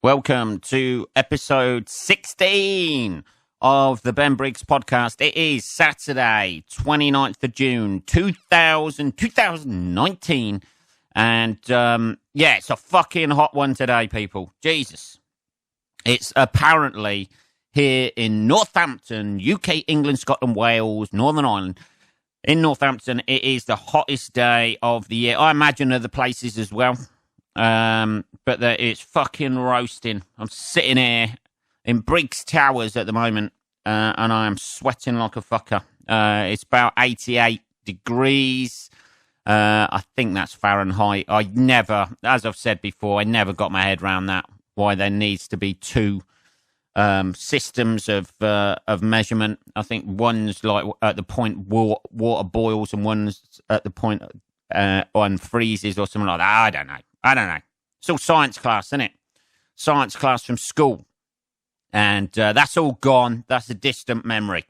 Welcome to episode 16 of the Ben Briggs podcast. It is Saturday, 29th of June, 2019. And, it's a fucking hot one today, people. Jesus. It's apparently here in Northampton, UK, England, Scotland, Wales, Northern Ireland. In Northampton, it is the hottest day of the year. I imagine other places as well. But it's fucking roasting. I'm sitting here in Briggs Towers at the moment, and I am sweating like a fucker. It's about 88 degrees. I think that's Fahrenheit. I never, as I've said before, I never got my head around that. Why there needs to be two systems of measurement. I think one's like at the point water boils, and one's at the point on freezes or something like that. I don't know. It's all science class, isn't it? Science class from school. And that's all gone. That's a distant memory.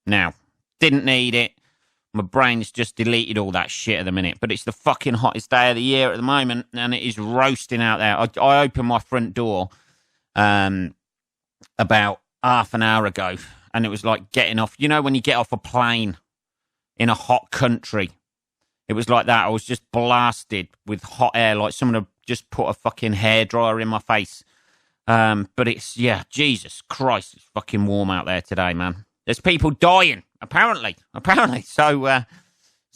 Now, didn't need it. My brain's just deleted all that shit at the minute. But it's the fucking hottest day of the year at the moment, and it is roasting out there. I opened my front door about half an hour ago, and it was like getting off. You know when you get off a plane in a hot country? It was like that. I was just blasted with hot air, like someone had just put a fucking hairdryer in my face. But it's, Jesus Christ, it's fucking warm out there today, man. There's people dying, apparently. So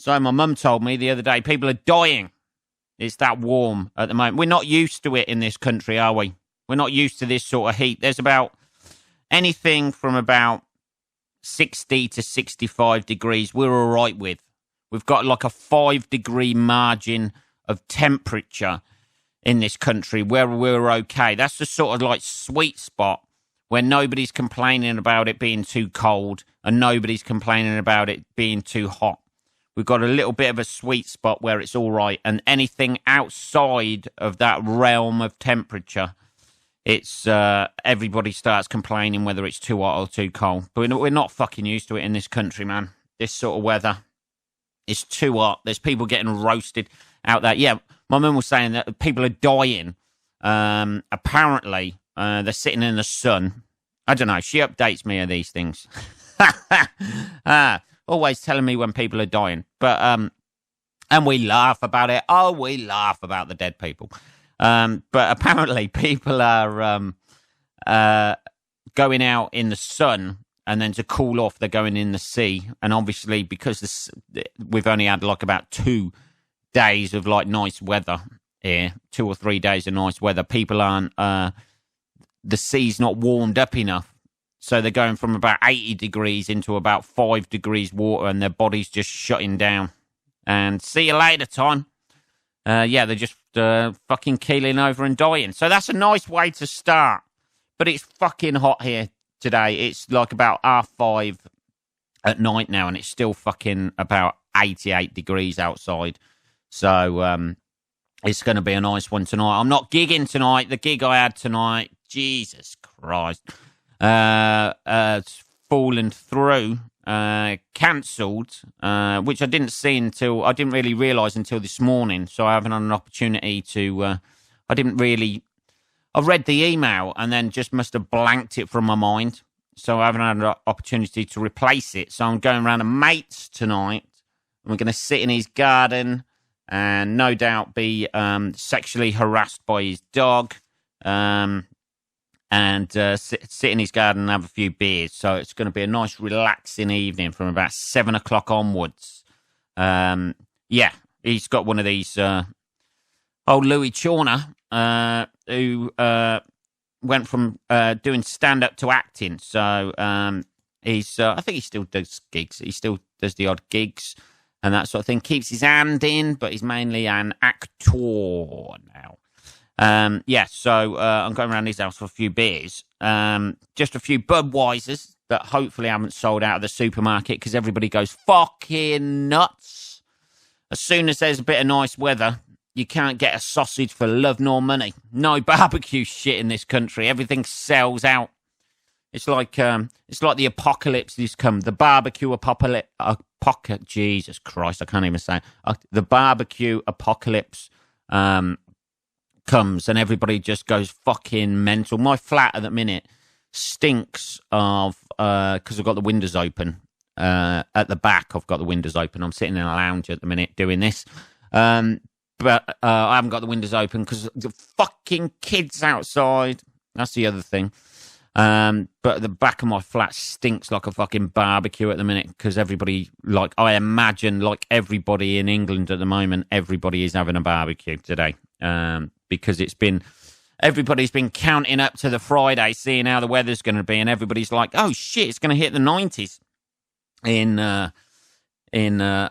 my mum told me the other day, people are dying. It's that warm at the moment. We're not used to it in this country, are we? We're not used to this sort of heat. There's about anything from about 60 to 65 degrees we're all right with. We've got like a 5-degree margin of temperature in this country where we're okay. That's the sort of like sweet spot where nobody's complaining about it being too cold and nobody's complaining about it being too hot. We've got a little bit of a sweet spot where it's all right, and anything outside of that realm of temperature, it's everybody starts complaining whether it's too hot or too cold. But we're not fucking used to it in this country, man. This sort of weather. It's too hot. There's people getting roasted out there. Yeah, my mum was saying that people are dying. Apparently, they're sitting in the sun. I don't know. She updates me of these things. Always telling me when people are dying. But and we laugh about it. Oh, we laugh about the dead people. But apparently, people are going out in the sun. And then to cool off, they're going in the sea. And obviously, because we've only had like about 2 days of like nice weather here, 2 or 3 days of nice weather, people aren't, the sea's not warmed up enough. So they're going from about 80 degrees into about 5 degrees water, and their body's just shutting down. And see you later, time. They're just fucking keeling over and dying. So that's a nice way to start. But it's fucking hot here today. It's like about 5:30 at night now, and it's still fucking about 88 degrees outside. So it's going to be a nice one tonight. I'm not gigging tonight. The gig I had tonight, Jesus Christ, it's fallen through, cancelled, which I didn't really realise until this morning. So I haven't had an opportunity to. I read the email and then just must have blanked it from my mind. So I haven't had an opportunity to replace it. So I'm going around a mate's tonight. And we're going to sit in his garden and no doubt be sexually harassed by his dog. And sit in his garden and have a few beers. So it's going to be a nice relaxing evening from about 7 o'clock onwards. He's got one of these old Louis Chawner, who went from doing stand-up to acting. So I think he still does gigs. He still does the odd gigs and that sort of thing. Keeps his hand in, but he's mainly an actor now. So I'm going around his house for a few beers. Just a few Budweisers that hopefully haven't sold out of the supermarket because everybody goes fucking nuts. As soon as there's a bit of nice weather, you can't get a sausage for love nor money. No barbecue shit in this country. Everything sells out. It's like the apocalypse has come. The barbecue apocalypse. Jesus Christ, I can't even say it. The barbecue apocalypse comes and everybody just goes fucking mental. My flat at the minute stinks of, because I've got the windows open. At the back, I've got the windows open. I'm sitting in a lounge at the minute doing this. But I haven't got the windows open because the fucking kids outside. That's the other thing. But the back of my flat stinks like a fucking barbecue at the minute because everybody, like, I imagine, like everybody in England at the moment, everybody is having a barbecue today. Because everybody's been counting up to the Friday, seeing how the weather's going to be, and everybody's like, oh shit, it's going to hit the 90s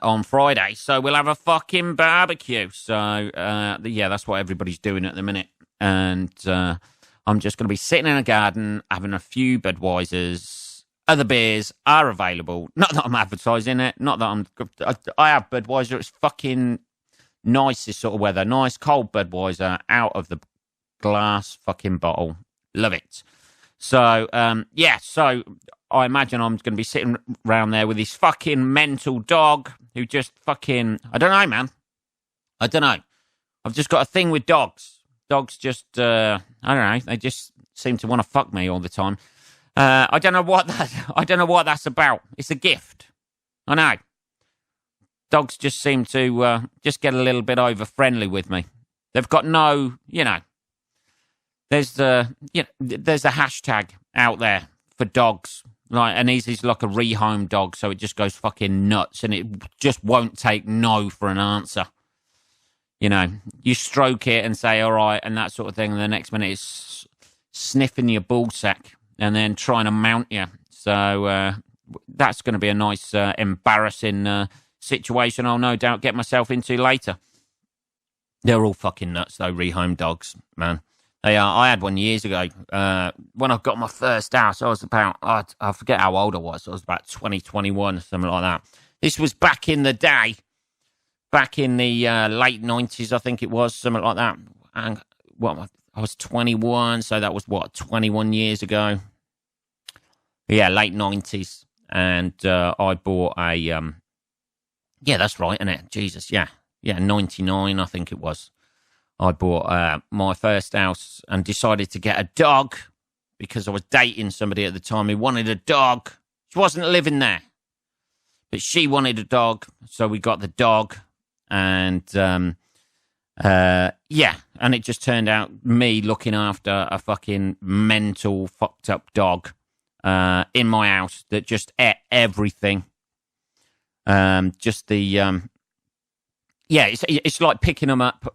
on Friday, so we'll have a fucking barbecue. So yeah, that's what everybody's doing at the minute, and I'm just going to be sitting in a garden having a few Budweisers. Other beers are available. Not that I'm advertising it. Not that I have Budweiser. It's fucking nice, this sort of weather. Nice cold Budweiser out of the glass fucking bottle. Love it. So yeah. So I imagine I'm going to be sitting around there with this fucking mental dog who just fucking... I don't know, man. I don't know. I've just got a thing with dogs. Dogs just... I don't know. They just seem to want to fuck me all the time. I don't know what that's about. It's a gift. I know. Dogs just seem to just get a little bit over friendly with me. They've got no... There's a hashtag out there for dogs. Like, and he's like a rehome dog, so it just goes fucking nuts, and it just won't take no for an answer. You stroke it and say, all right, and that sort of thing, and the next minute it's sniffing your ballsack and then trying to mount you. So that's going to be a nice, embarrassing situation I'll no doubt get myself into later. They're all fucking nuts, though, rehome dogs, man. They are. I had one years ago. When I got my first house, I was about, I forget how old I was. I was about 20, 21, something like that. This was back in the day, back in the late 90s, I think it was, something like that. And I was 21, so that was, 21 years ago? Yeah, late 90s. And I bought a, yeah, that's right, isn't it? Jesus, yeah. Yeah, 99, I think it was. I bought my first house and decided to get a dog because I was dating somebody at the time who wanted a dog. She wasn't living there, but she wanted a dog, so we got the dog. And, yeah, and it just turned out me looking after a fucking mental, fucked up dog in my house that just ate everything. Just the... Yeah, it's like picking them up.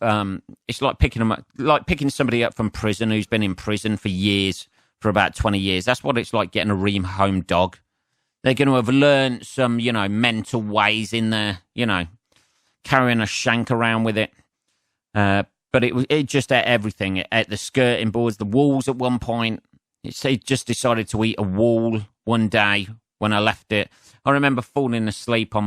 It's like picking somebody up from prison who's been in prison for years, for about 20 years. That's what it's like getting a rehome dog. They're going to have learned some, mental ways in there, carrying a shank around with it. But it just ate everything. It ate the skirting boards, the walls at one point. It just decided to eat a wall one day when I left it. I remember falling asleep on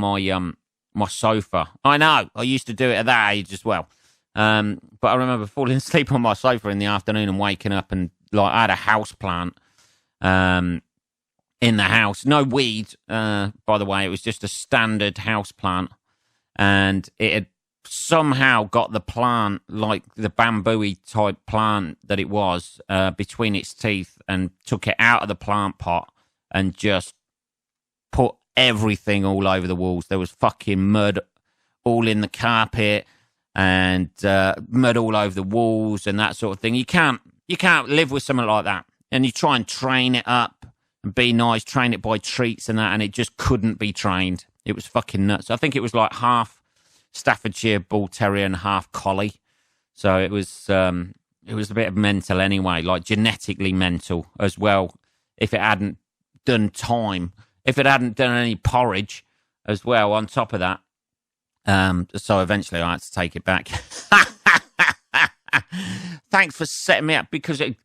my sofa. I know, I used to do it at that age as well. But I remember falling asleep on my sofa in the afternoon and waking up, and like I had a house plant in the house. No weed, by the way. It was just a standard house plant, and it had somehow got the plant, like the bamboo-y type plant that it was, between its teeth, and took it out of the plant pot and just put everything all over the walls. There was fucking mud all in the carpet and mud all over the walls and that sort of thing. You can't live with something like that. And you try and train it up and be nice, train it by treats and that, and it just couldn't be trained. It was fucking nuts. I think it was like half Staffordshire Bull Terrier and half Collie. So it was a bit of mental anyway, like genetically mental as well. If it hadn't done time. If it hadn't done any porridge as well on top of that. So eventually I had to take it back. Thanks for setting me up, because it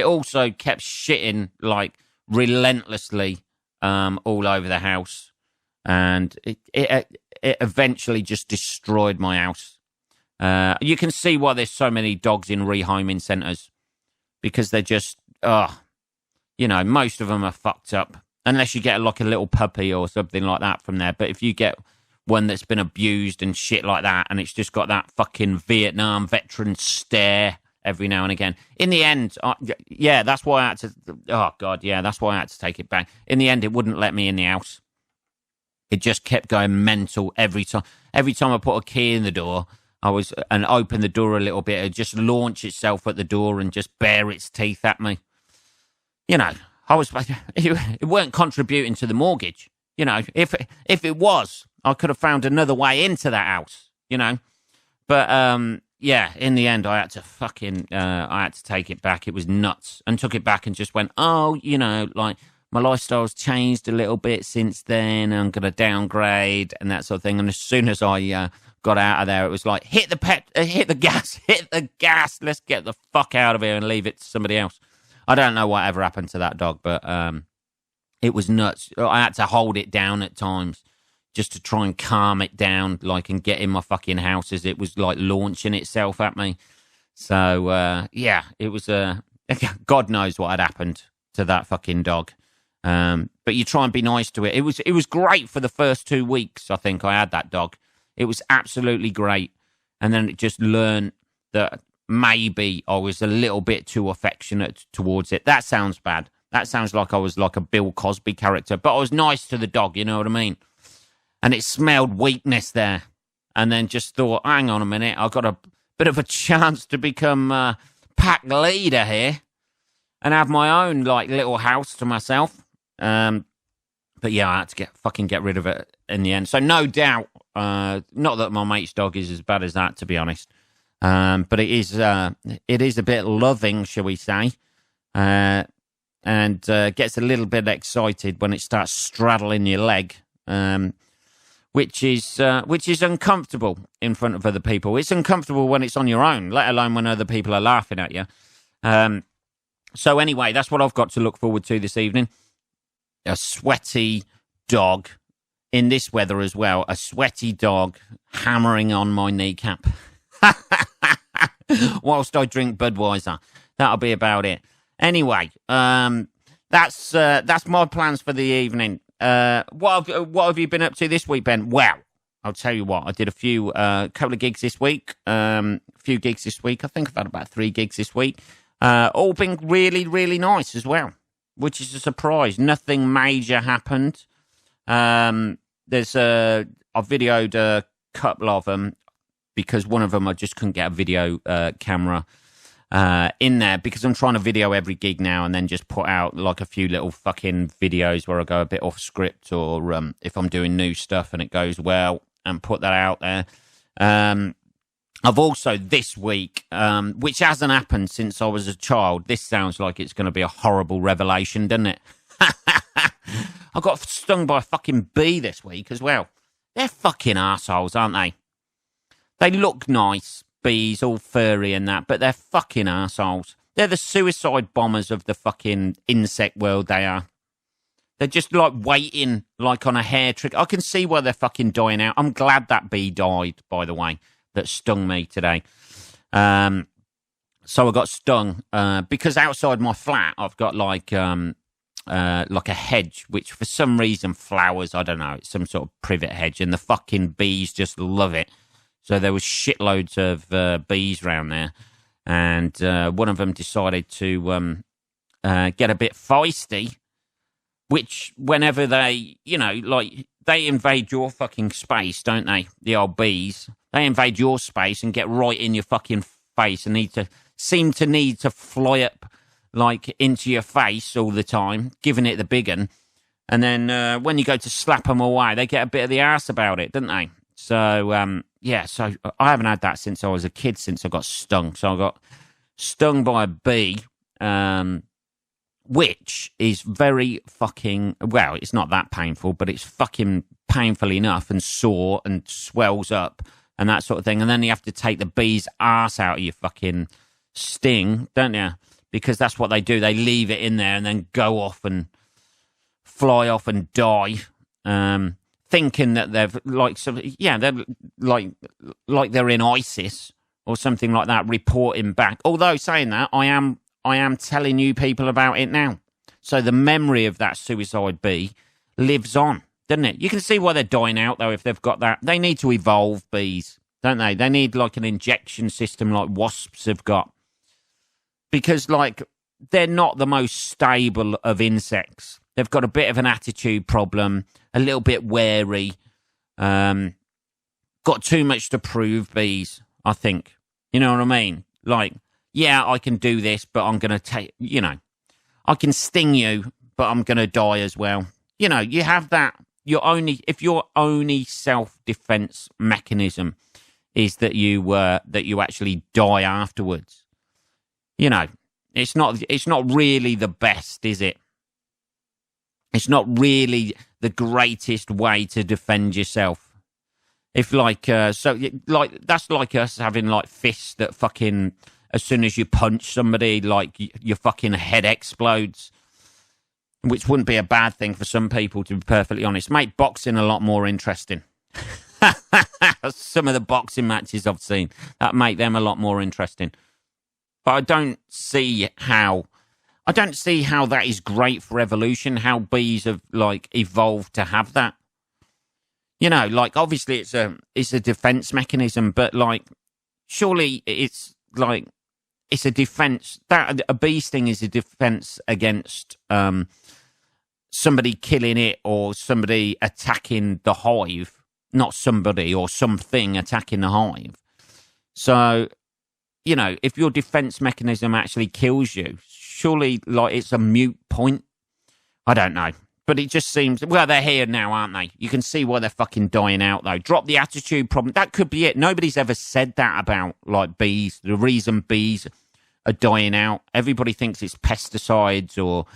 also kept shitting like relentlessly all over the house. And it eventually just destroyed my house. You can see why there's so many dogs in rehoming centres, because they're just, most of them are fucked up. Unless you get like a little puppy or something like that from there. But if you get one that's been abused and shit like that, and it's just got that fucking Vietnam veteran stare every now and again. In the end, that's why I had to. Oh God, yeah, that's why I had to take it back. In the end, it wouldn't let me in the house. It just kept going mental every time. Every time I put a key in the door, and open the door a little bit, it'd just launch itself at the door and just bare its teeth at me. You know, it weren't contributing to the mortgage. You know, if it was, I could have found another way into that house. You know, but yeah, in the end, I had to take it back. It was nuts, and took it back and just went, oh, you know, like my lifestyle's changed a little bit since then. I'm going to downgrade and that sort of thing. And as soon as I got out of there, it was like, hit the gas. Let's get the fuck out of here and leave it to somebody else. I don't know what ever happened to that dog, but it was nuts. I had to hold it down at times just to try and calm it down, like, and get in my fucking house as it was like launching itself at me. So yeah, it was God knows what had happened to that fucking dog. But you try and be nice to it. It was great for the first 2 weeks. I think I had that dog. It was absolutely great, and then it just learned that maybe I was a little bit too affectionate towards it. That sounds bad. That sounds like I was like a Bill Cosby character, but I was nice to the dog. You know what I mean? And it smelled weakness there, and then just thought, hang on a minute, I've got a bit of a chance to become pack leader here and have my own like little house to myself. But yeah, I had to get rid of it in the end. So no doubt, not that my mate's dog is as bad as that, to be honest. But it is a bit loving, shall we say, and gets a little bit excited when it starts straddling your leg, which is uncomfortable in front of other people. It's uncomfortable when it's on your own, let alone when other people are laughing at you. So anyway, that's what I've got to look forward to this evening. A sweaty dog in this weather as well. A sweaty dog hammering on my kneecap whilst I drink Budweiser. That'll be about it. Anyway, that's my plans for the evening. What have you been up to this week, Ben? Well, I'll tell you what. I did a couple of gigs this week. A few gigs this week. I think I've had about 3 gigs this week. All been really, really nice as well, which is a surprise. Nothing major happened. I've videoed a couple of them because one of them I just couldn't get a video camera in there because I'm trying to video every gig now and then just put out like a few little fucking videos where I go a bit off script or if I'm doing new stuff and it goes well and put that out there. I've also this week, which hasn't happened since I was a child. This sounds like it's going to be a horrible revelation, doesn't it? I got stung by a fucking bee this week as well. They're fucking assholes, aren't they? They look nice, bees, all furry and that, but they're fucking assholes. They're the suicide bombers of the fucking insect world, they are. They're just like waiting, like on a hair trick. I can see why they're fucking dying out. I'm glad that bee died, by the way, that stung me today. So I got stung because outside my flat I've got like a hedge which for some reason flowers. I don't know, it's some sort of privet hedge, and the fucking bees just love it. So there was shitloads of bees around there, and one of them decided to get a bit feisty. Which whenever they, you know, like they invade your fucking space, don't they? The old bees. They invade your space and get right in your fucking face and seem to need to fly up like into your face all the time, giving it the big un. And then when you go to slap them away, they get a bit of the arse about it, don't they? So, yeah, so I haven't had that since I was a kid, since I got stung. So I got stung by a bee, which is very fucking, well, it's not that painful, but it's fucking painful enough and sore and swells up and that sort of thing. And then you have to take the bee's arse out of your fucking sting, don't you? Because that's what they do. They leave it in there and then go off and fly off and die, thinking that they've like, they're like they're in ISIS or something like that, reporting back. Although saying that, I am telling you people about it now. So the memory of that suicide bee lives on, doesn't it? You can see why they're dying out, though, if they've got that. They need to evolve, bees, don't they? They need like an injection system like wasps have got. because, like, they're not the most stable of insects. They've got a bit of an attitude problem, a little bit wary, got too much to prove, bees, I think. You know what I mean? Like, yeah, I can do this, but I'm going to I can sting you, but I'm going to die as well. You know, you have that. If your only self-defense mechanism is that you actually die afterwards, you know, it's not really the best, is it? It's not really the greatest way to defend yourself. If that's like us having like fists that fucking, as soon as you punch somebody, like your fucking head explodes, which wouldn't be a bad thing for some people, to be perfectly honest. Make boxing a lot more interesting. Some of the boxing matches I've seen, that make them a lot more interesting. But I don't see how that is great for evolution, how bees have like evolved to have that. You know, like obviously it's a defense mechanism, but like surely it's a defense. That a bee sting is a defense against somebody killing it or somebody attacking the hive, not somebody or something attacking the hive. So, you know, if your defense mechanism actually kills you, surely like it's a moot point. I don't know. But it just seems, well, they're here now, aren't they? You can see why they're fucking dying out, though. Drop the attitude problem. That could be it. Nobody's ever said that about, like, bees. The reason bees are dying out. Everybody thinks it's pesticides or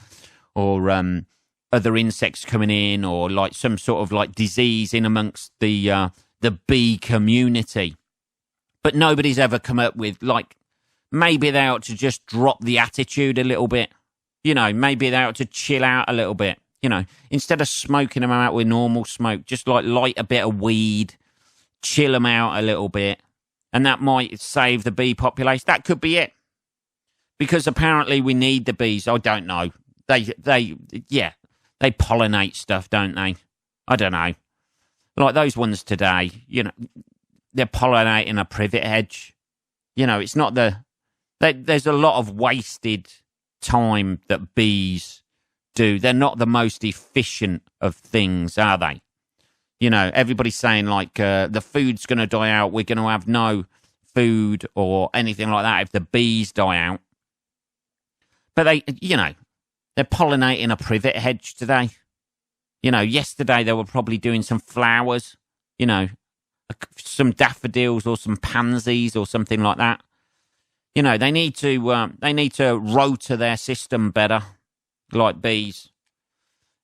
other insects coming in, or, like, some sort of, like, disease in amongst the bee community. But nobody's ever come up with, like, maybe they ought to just drop the attitude a little bit. You know, maybe they ought to chill out a little bit. You know, instead of smoking them out with normal smoke, just like light a bit of weed, chill them out a little bit, and that might save the bee population. That could be it. Because apparently we need the bees. I don't know. They pollinate stuff, don't they? I don't know. Like those ones today, you know, they're pollinating a privet hedge. You know, it's not there's a lot of wasted time that bees do. They're not the most efficient of things, are they? You know, everybody's saying like the food's going to die out. We're going to have no food or anything like that if the bees die out. But they're pollinating a privet hedge today. You know, yesterday they were probably doing some flowers, you know, some daffodils or some pansies or something like that. You know, they need to rotor their system better, like bees,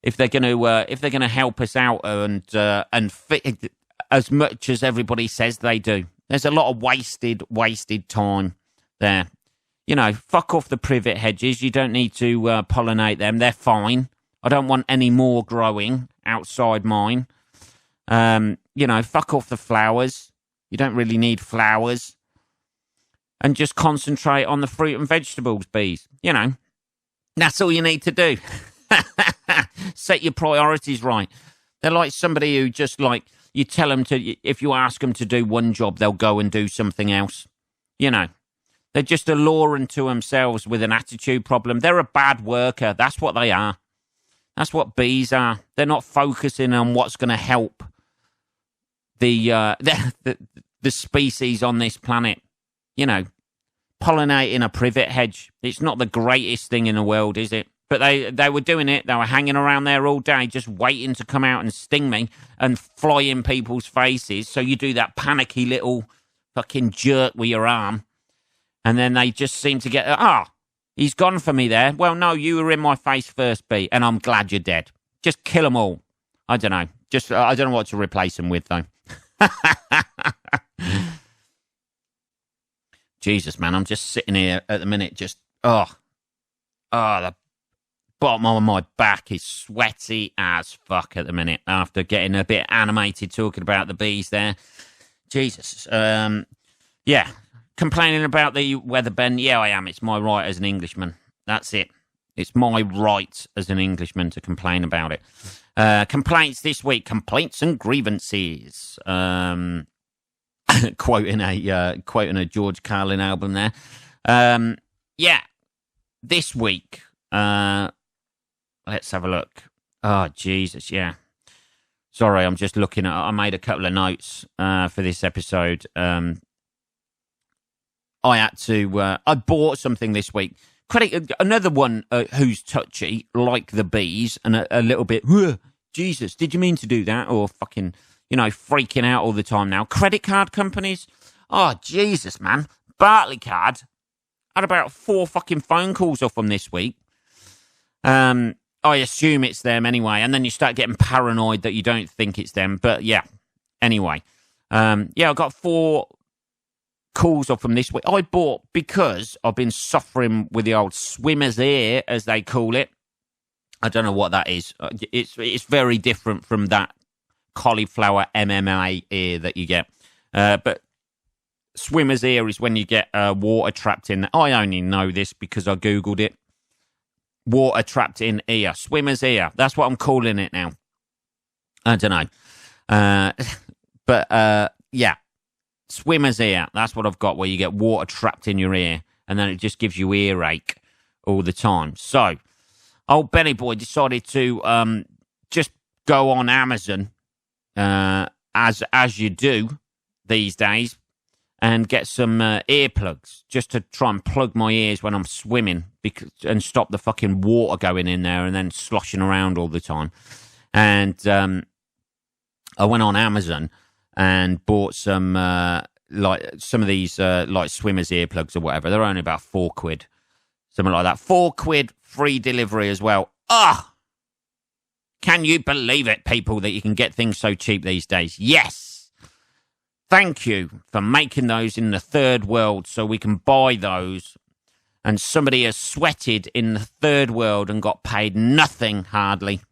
if they're going to help us out and fit as much as everybody says they do. There's a lot of wasted time there. You know, fuck off the privet hedges. You don't need to pollinate them. They're fine. I don't want any more growing outside mine. You know, fuck off the flowers. You don't really need flowers. And just concentrate on the fruit and vegetables, bees. You know, that's all you need to do. Set your priorities right. They're like somebody who just like, you tell them to, if you ask them to do one job, they'll go and do something else. You know, they're just alluring to themselves with an attitude problem. They're a bad worker. That's what they are. That's what bees are. They're not focusing on what's going to help the species on this planet. You know, pollinating a privet hedge. It's not the greatest thing in the world, is it? But they were doing it. They were hanging around there all day, just waiting to come out and sting me and fly in people's faces. So you do that panicky little fucking jerk with your arm. And then they just seem to get, he's gone for me there. Well, no, you were in my face first, B, and I'm glad you're dead. Just kill them all. I don't know. I don't know what to replace them with, though. Jesus, man, I'm just sitting here at the minute, just, the bottom of my back is sweaty as fuck at the minute after getting a bit animated talking about the bees there. Jesus. Yeah. Complaining about the weather, Ben? Yeah, I am. It's my right as an Englishman. That's it. It's my right as an Englishman to complain about it. Complaints this week. Complaints and grievances. Quoting a George Carlin album there. Yeah. this week, let's have a look. Oh, Jesus, yeah. Sorry, I'm just looking at... I made a couple of notes for this episode. I had to... I bought something this week. Another one who's touchy, like the bees, and a little bit... Jesus, did you mean to do that? Or fucking, freaking out all the time now. Credit card companies? Oh, Jesus, man. Barclaycard had about 4 fucking phone calls off them this week. I assume it's them anyway. And then you start getting paranoid that you don't think it's them. But yeah, anyway. I got 4 calls off them this week. I bought, because I've been suffering with the old swimmer's ear, as they call it. I don't know what that is. It's very different from that cauliflower MMA ear that you get. But swimmer's ear is when you get water trapped in. I only know this because I Googled it. Water trapped in ear. Swimmer's ear. That's what I'm calling it now. I don't know. But swimmer's ear. That's what I've got, where you get water trapped in your ear. And then it just gives you earache all the time. So, old Benny Boy decided to just go on Amazon, as you do these days, and get some earplugs just to try and plug my ears when I'm swimming and stop the fucking water going in there and then sloshing around all the time. And I went on Amazon and bought some some of these like swimmers earplugs or whatever. They're only about £4, something like that. £4, free delivery as well. Can you believe it, people, that you can get things so cheap these days? Yes. Thank you for making those in the third world so we can buy those. And somebody has sweated in the third world and got paid nothing, hardly,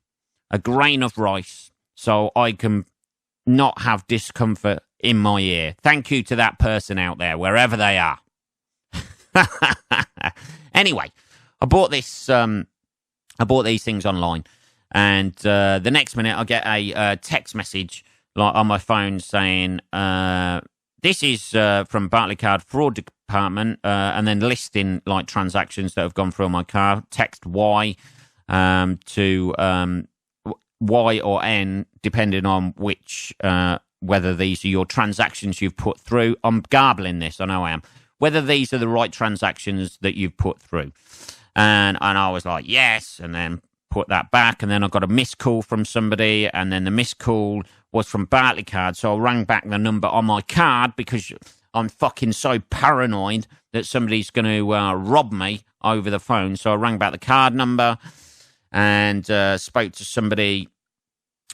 a grain of rice, so I can not have discomfort in my ear. Thank you to that person out there, wherever they are. Anyway, I bought this. I bought these things online, and the next minute I get a text message on my phone saying, "This is from Barclaycard Fraud Department," and then listing transactions that have gone through on my card. Text Y to Y or N, depending on which whether these are your transactions you've put through. I'm garbling this, I know I am. Whether these are the right transactions that you've put through. And I was like, yes, and then put that back, and then I got a missed call from somebody, and then the missed call was from Barclaycard, so I rang back the number on my card because I'm fucking so paranoid that somebody's going to rob me over the phone. So I rang back the card number and spoke to somebody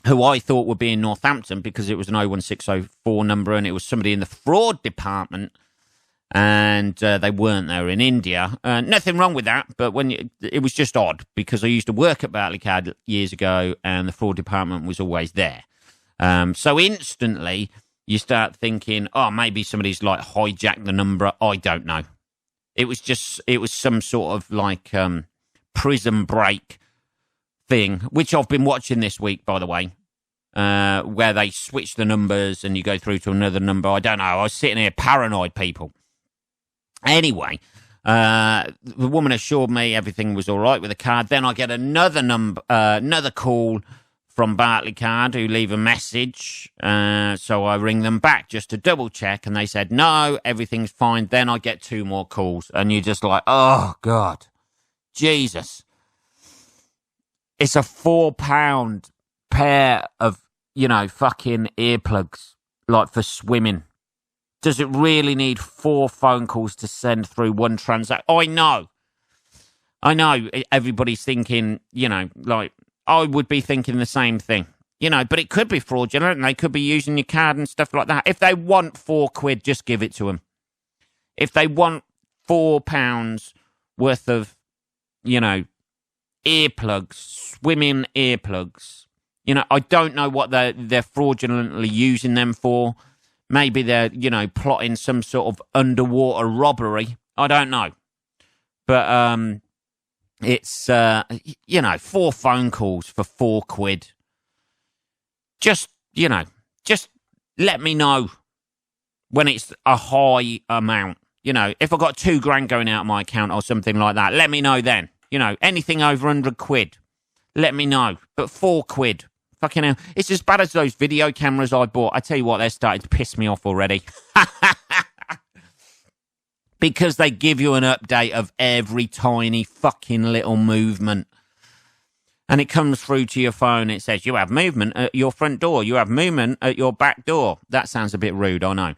who I thought would be in Northampton because it was an 01604 number, and it was somebody in the fraud department. And they weren't. They were in India. Nothing wrong with that, but it was just odd because I used to work at Barclaycard years ago, and the fraud department was always there. So instantly you start thinking, oh, maybe somebody's hijacked the number. I don't know. It was some sort of prison break thing, which I've been watching this week, by the way. Where they switch the numbers and you go through to another number. I don't know. I was sitting here paranoid, people. Anyway, the woman assured me everything was all right with the card. Then I get another call from Barclaycard who leave a message. So I ring them back just to double check, and they said, no, everything's fine. Then I get 2 more calls, and you're just like, oh, God, Jesus. It's a £4 pair of, fucking earplugs, for swimming. Does it really need 4 phone calls to send through one transaction? I know everybody's thinking, I would be thinking the same thing, but it could be fraudulent and they could be using your card and stuff like that. If they want £4, just give it to them. If they want £4 worth of, earplugs, swimming earplugs, I don't know what they're fraudulently using them for. Maybe they're, plotting some sort of underwater robbery. I don't know. But it's, 4 phone calls for £4. Just let me know when it's a high amount. You know, if I got £2,000 going out of my account or something like that, let me know then. You know, anything over £100, let me know. But £4, fucking hell. It's as bad as those video cameras I bought. I tell you what, they're starting to piss me off already. Because they give you an update of every tiny fucking little movement. And it comes through to your phone. It says, you have movement at your front door. You have movement at your back door. That sounds a bit rude, I know.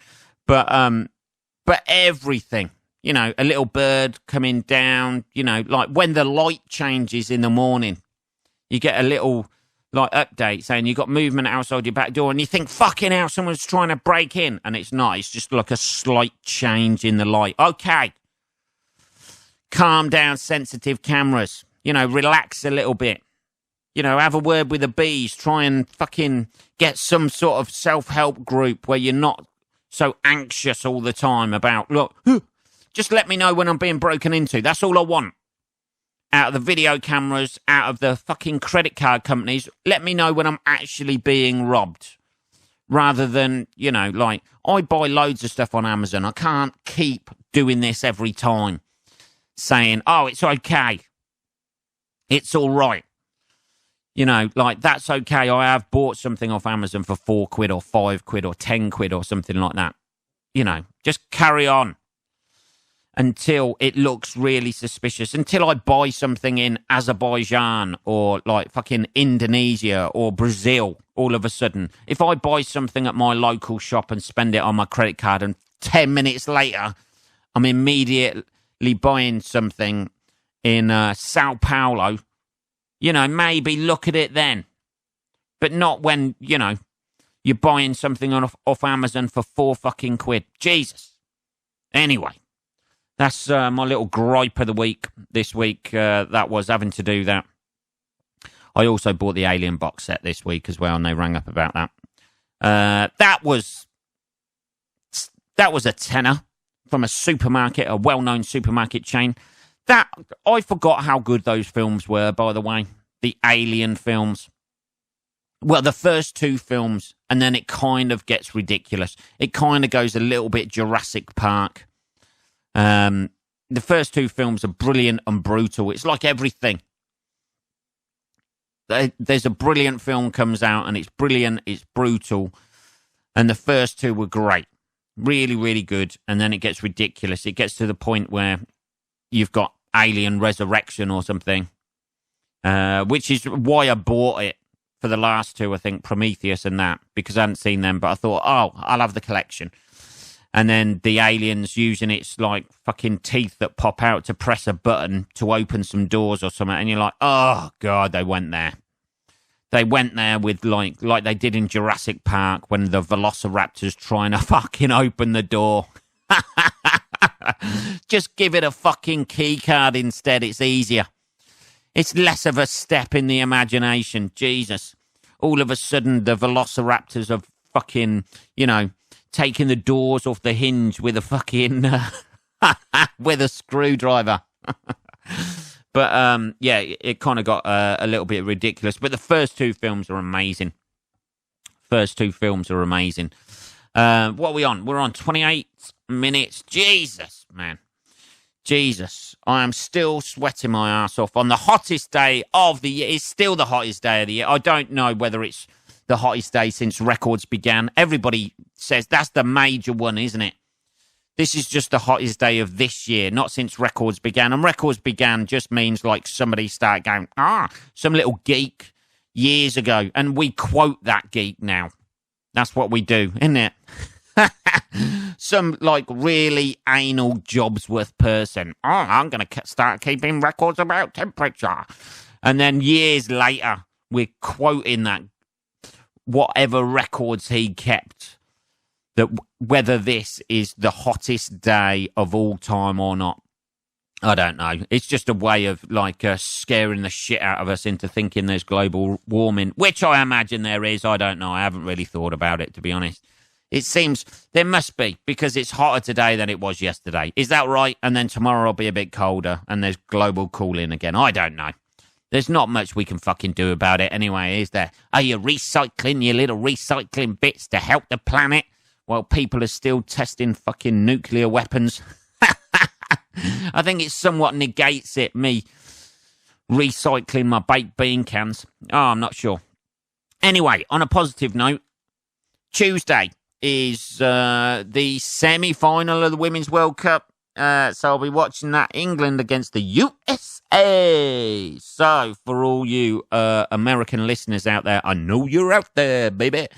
But everything, you know, a little bird coming down, you know, like when the light changes in the morning, you get a little, like, update saying you got movement outside your back door, and you think, fucking hell, someone's trying to break in. And it's not. It's just like a slight change in the light. Okay. Calm down, sensitive cameras. You know, relax a little bit. You know, have a word with the bees. Try and fucking get some sort of self-help group where you're not so anxious all the time about, look, just let me know when I'm being broken into. That's all I want. Out of the video cameras, out of the fucking credit card companies, let me know when I'm actually being robbed. Rather than, you know, like, I buy loads of stuff on Amazon. I can't keep doing this every time. Saying, oh, it's okay. It's all right. You know, like, that's okay. I have bought something off Amazon for £4 or £5 or £10 or something like that. You know, just carry on until it looks really suspicious. Until I buy something in Azerbaijan or like fucking Indonesia or Brazil, all of a sudden. If I buy something at my local shop and spend it on my credit card, and 10 minutes later, I'm immediately buying something in Sao Paulo, you know, maybe look at it then. But not when, you know, you're buying something off Amazon for £4 Jesus. Anyway, that's my little gripe of the week this week. That was having to do that. I also bought the Alien box set this week as well, and they rang up about that. That was a tenner from a supermarket, a well-known supermarket chain. That I forgot how good those films were, by the way. The Alien films. Well, the first two films, and then it kind of gets ridiculous. It kind of goes a little bit Jurassic Park. The first two films are brilliant and brutal. It's like everything. There's a brilliant film comes out, and it's brilliant, it's brutal. And the first two were great. Really, really good. And then it gets ridiculous. It gets to the point where you've got Alien Resurrection or something, which is why I bought it for the last two, I think, Prometheus and that, because I hadn't seen them, but I thought, oh, I'll have the collection. And then the aliens using its, like, fucking teeth that pop out to press a button to open some doors or something, and you're like, oh, God, they went there. They went there with, like they did in Jurassic Park when the Velociraptor's trying to fucking open the door. Just give it a fucking key card instead. It's easier. It's less of a step in the imagination. Jesus. All of a sudden, the Velociraptors are fucking, you know, taking the doors off the hinge with a fucking, with a screwdriver. But, yeah, it kind of got a little bit ridiculous. But the first two films are amazing. What are we on? We're on 28 minutes. Jesus, man. Jesus. I am still sweating my ass off on the hottest day of the year. It's still the hottest day of the year. I don't know whether it's the hottest day since records began. Everybody says that's the major one, isn't it? This is just the hottest day of this year, not since records began. And records began just means like somebody started going, some little geek years ago. And we quote that geek now. That's what we do, isn't it? Some like really anal Jobsworth person. Oh, I'm going to start keeping records about temperature. And then years later, we're quoting that whatever records he kept. That whether this is the hottest day of all time or not, I don't know. It's just a way of like scaring the shit out of us into thinking there's global warming, which I imagine there is. I don't know. I haven't really thought about it, to be honest. It seems there must be, because it's hotter today than it was yesterday. Is that right? And then tomorrow will be a bit colder and there's global cooling again. I don't know. There's not much we can fucking do about it anyway, is there? Are you recycling your little recycling bits to help the planet? While people are still testing fucking nuclear weapons. I think it somewhat negates it, me recycling my baked bean cans. Oh, I'm not sure. Anyway, on a positive note, Tuesday is the semi-final of the Women's World Cup. So I'll be watching that, England against the USA. So for all you American listeners out there, I know you're out there, baby.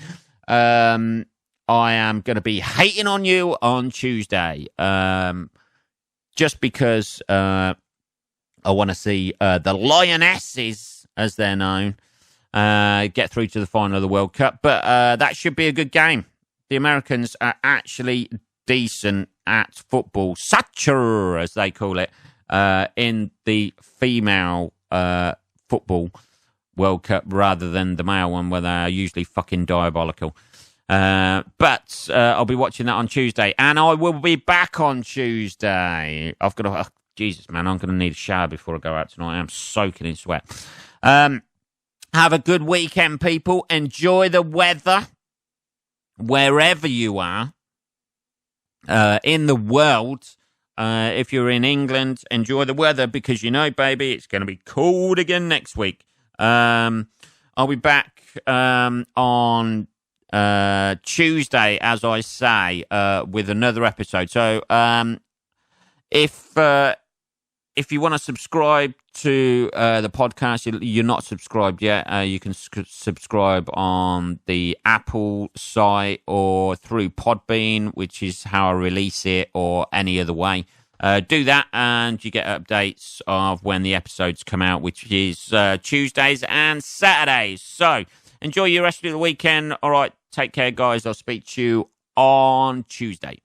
I am going to be hating on you on Tuesday. Just because I want to see the Lionesses, as they're known, get through to the final of the World Cup. But that should be a good game. The Americans are actually decent at football, soccer, as they call it, in the female football World Cup rather than the male one, where they are usually fucking diabolical. But I'll be watching that on Tuesday, and I will be back on Tuesday. I've got to, Jesus, man, I'm going to need a shower before I go out tonight. I'm soaking in sweat. Have a good weekend, people. Enjoy the weather wherever you are in the world. If you're in England, enjoy the weather because, you know, baby, it's going to be cold again next week. I'll be back on Tuesday, as I say, with another episode. So if you want to subscribe to the podcast, you're not subscribed yet, you can subscribe on the Apple site or through Podbean, which is how I release it, or any other way. Do that and you get updates of when the episodes come out, which is Tuesdays and Saturdays. So enjoy your rest of the weekend. All right, take care, guys. I'll speak to you on Tuesday.